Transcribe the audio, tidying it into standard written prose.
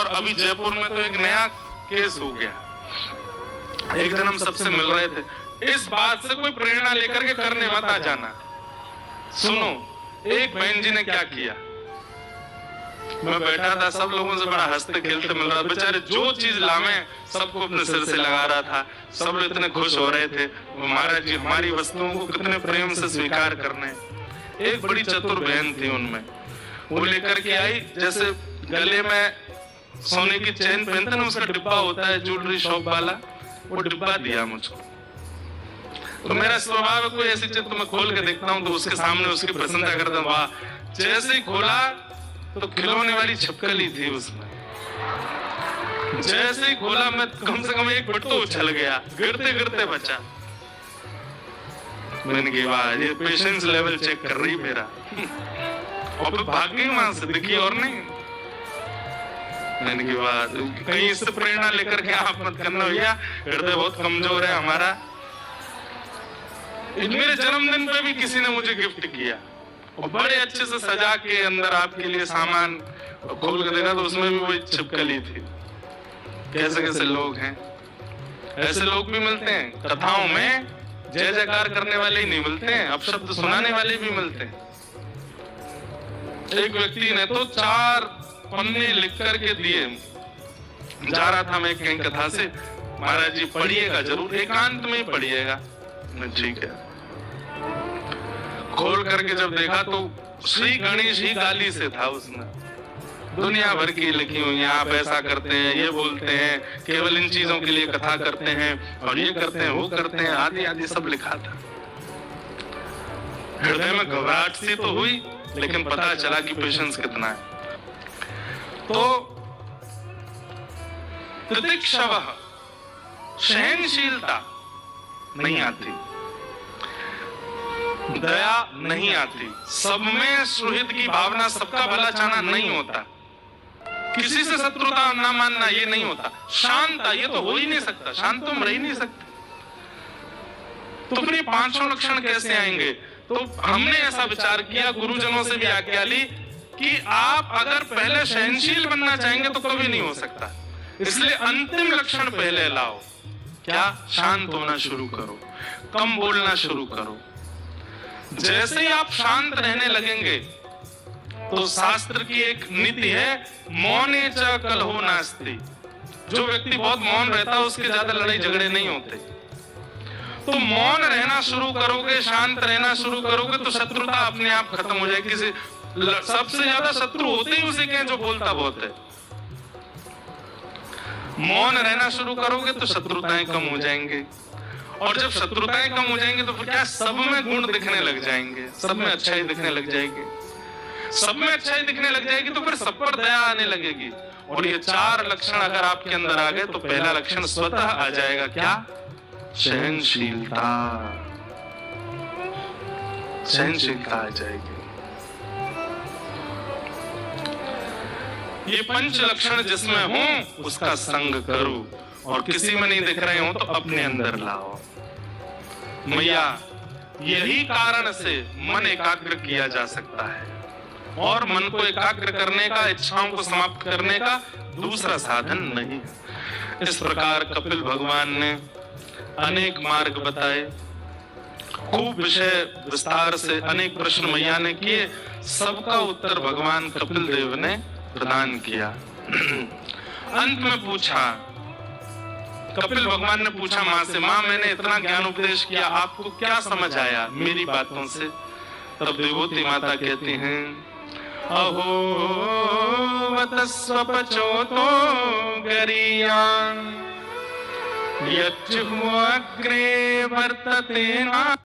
अभी जयपुर में तो एक नया केस हो गया। एक दिन हम सबसे मिल रहे थे, इस बात से कोई प्रेरणा लेकर के करने मत आ जाना। सुनो, एक बहन जी ने क्या किया, मैं बैठा था, सब लोगों से बड़ा हंसते खेलते मिल रहा था। बेचारे जो चीज लावे सबको अपने सिर से लगा रहा था, सब लोग इतने खुश हो रहे थे। महाराज जी हमारी वस्तुओं को कितने प्रेम से स्वीकार करने। एक बड़ी चतुर बहन थी उनमें, वो लेकर के आई, जैसे गले में सोने की चेन पहनते ना, उसका डिब्बा होता है ज्वेलरी शॉप वाला, वो डिब्बा दिया मुझको। तो मेरा स्वभाव है, कोई ऐसी चीज तो मैं खोल के देखता हूँ तो उसके सामने उसकी प्रशंसा करता हूँ। वाह, जैसे ही खोला तो खिलौने वाली छिपकली थी उसमें। जैसे ही खोला मैं कम से कम एक फुट तो उछल गया, गिरते गिरते बचा। मैंने कहा वाह, ये पेशेंस लेवल चेक कर रही मेरा। और फिर भाग गई वहां से, दिखी और नहीं। मैंने कहा वाह, कहीं इससे प्रेरणा लेकर के आप मत करना भैया, हृदय बहुत कमजोर है हमारा। मेरे जन्मदिन पे भी किसी ने मुझे गिफ्ट किया और बड़े अच्छे से सजा के अंदर आपके लिए सामान खोल के देखा तो उसमें भी वही छिपकली थी। कैसे कैसे लोग हैं, ऐसे लोग भी मिलते हैं कथाओं में। जय जयकार करने वाले ही नहीं मिलते हैं, अपशब्द सुनाने वाले भी मिलते हैं। एक व्यक्ति ने तो 4 पन्ने लिख करके दिए। जा रहा था मैं कहीं कथा से, महाराज जी पढ़िएगा जरूर, एकांत में ही पढ़िएगा। ठीक है, खोल करके जब देखा तो श्री गणेश ही गाली से था उसमें। दुनिया भर की लिखी हुई, आप ऐसा करते हैं, ये बोलते हैं, केवल इन चीजों के लिए कथा करते हैं और ये करते हैं, वो करते हैं, आदि आदि सब लिखा था। हृदय में घबराहट सी तो हुई, लेकिन पता चला कि पेशेंस कितना है। तो तितिक्षवः, सहनशीलता नहीं आती, दया नहीं आती, सब में सुहृद की भावना, सबका भला चाहना नहीं होता, किसी से शत्रुता ना मानना ये नहीं होता, शांता ये तो हो ही नहीं सकता, शांत तो हम रह ही नहीं सकते। तो फिर ये 5 लक्षण कैसे आएंगे? तो हमने ऐसा विचार किया, गुरुजनों से भी आज्ञा ली कि आप अगर पहले सहनशील बनना चाहेंगे तो कभी नहीं हो सकता, इसलिए अंतिम लक्षण पहले लाओ। क्या? शांत होना शुरू करो, कम बोलना शुरू करो। जैसे ही आप शांत रहने लगेंगे तो शास्त्र की एक नीति है, मौने च कलहो नास्ति। जो व्यक्ति बहुत मौन रहता है उसके ज्यादा लड़ाई झगड़े नहीं होते। तो मौन रहना शुरू करोगे, शांत रहना शुरू करोगे तो शत्रुता अपने आप खत्म हो जाएगी। सबसे ज्यादा शत्रु होते ही उसे के जो बोलता बहुत है। मौन रहना शुरू करोगे तो शत्रुताएं कम हो जाएंगे, और जब शत्रुताएं कम हो जाएंगी तो फिर क्या, सब में गुण दिखने लग जाएंगे, सब में अच्छाई दिखने लग जाएगी। सब में अच्छाई दिखने लग जाएगी तो फिर सब पर दया आने लगेगी। और ये 4 लक्षण अगर आपके अंदर आ गए तो पहला लक्षण स्वतः आ जाएगा। क्या? सहनशीलता। सहनशीलता आ जाएगी। ये 5 लक्षण जिसमें हो उसका संग करो, और किसी में नहीं दिख रहे हो तो अपने अंदर लाओ। मैया, यही कारण से मन एकाग्र किया जा सकता है, और मन को एकाग्र करने का, इच्छाओं को समाप्त करने का दूसरा साधन नहीं है। इस प्रकार कपिल भगवान ने अनेक मार्ग बताए, खूब विषय विस्तार से अनेक प्रश्न मैया ने किए, सबका उत्तर भगवान कपिल देव ने प्रदान किया। अंत में पूछा, कपिल भगवान ने पूछा माँ से, माँ मैंने इतना ज्ञान उपदेश किया, आपको क्या समझ आया मेरी बातों से? तब देवोती माता कहती हैं, अहो वतस्वपचोतो गरीयान् यज्जुह्वाग्रे वर्तते ना।